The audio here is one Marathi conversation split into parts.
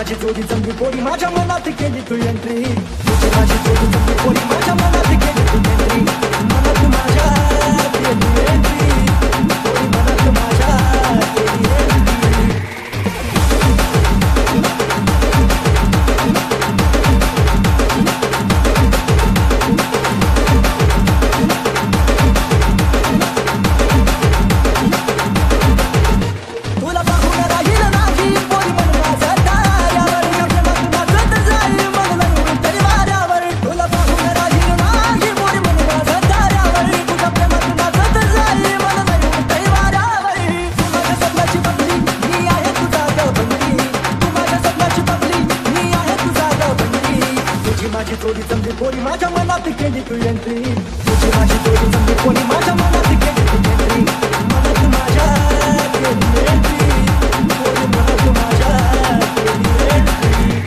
माझी जोडी जमली गोडी माझ्या मनात केली तू एंट्री तुझी माझी जोडी जमली गोडी माझ्या मनात केली तू एंट्री मनात माझ्या केली एंट्री गोडी मनात माझ्या केली एंट्री तुला पाहून राहील नाही पोरी मन माझा ताऱ्यावर नाचत जाईल मन लढून तरी वाऱ्यावर तुला पाहून राहील नाही पोरी मन माझा ताऱ्यावर तुझ्या प्रेमात नाचत जाईल मन लढून तरी वाऱ्यावर तू माझ्या स्वप्नाची बबली मी आहे तुझा गबंडी तू माझ्या स्वप्नाची बबली मी आहे तुझा गबंडी तुझी माझी जोडी जमली गोडी माझ्या मनात केली तू एंट्री तुझी माझी जोडी जमली गोडी माझ्या मनात केली तू एंट्री मनात माझ्या केली एंट्री गोडी मनात माझ्या केली एंट्री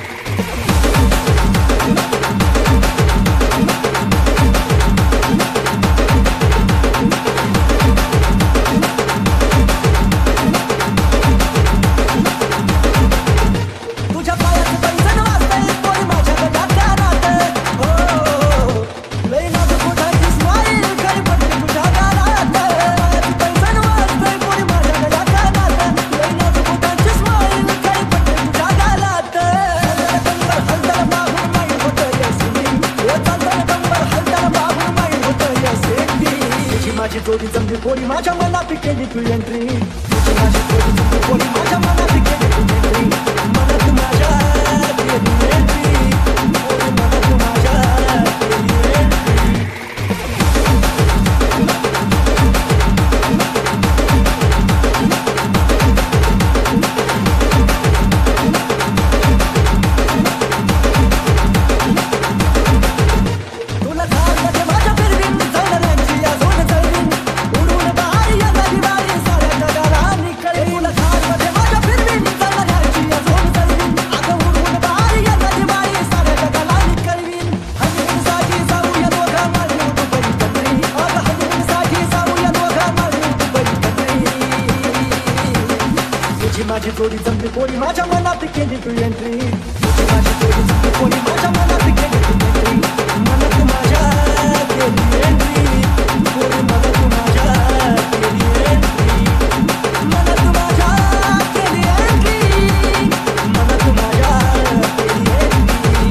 तुझ्या पायाचं पैंजण वाजतंय पोरी माझ्या गळ्यात राहत हो लय नाजूक ओठांची स्माईल खरी पडली तुझ्या गालात पायाचं पैंजण वाजतंय पोरी माझ्या गळ्यात राहत लय नाजूक ओठांची स्माईल खरी पडली तुझ्या गालात कंबर हलताना बाहून माईल होतं यशवी ओ चालताना कंबर हलताना बाहून माईल होतं यशवी तुझी माझी जोडी जमली गोडी माझ्या मनात केली तू एंट्री तुझी माझी जोडी जमली गोडी माझ्या मनात केली तू एंट्री मनात माझ्या केली एंट्री गोडी मनात माझ्या केली एंट्री तुला झाडमध्ये माझ्या फिरवीन झाडांची अजून चढवीन उडून बाहेर या दिवाळी साऱ्या जगाला निकळवीन तुला झाडमध्ये माझ्या फिरवीन झाडांची अजून चढवीन अगं उडून बाहेर या दिवाळी साऱ्या जगाला निकळवीन हनीमूनसाठी जाऊया दोघा माळून दुबई कंट्री अगं हनीमूनसाठी जाऊया दोघा माळून दुबई कंट्री तुझी माझी जोडी जमली गोडी माझ्या मनात केली तू एंट्री तुझी माझी जोडी जमली गोडी माझ्या मनात केली तू एंट्री मनात माझ्या केली एंट्री गोडी मनात माझ्या केली एंट्री मनात माझ्या केली एंट्री मनात माझ्या केली एंट्री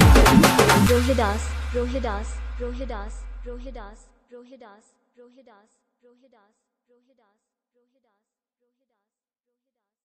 रोहिदास रोहिदास रोहिदास रोहिदास रोहिदास रोहिदास रोहिदास रोहिदास रोहिदास रोहिदास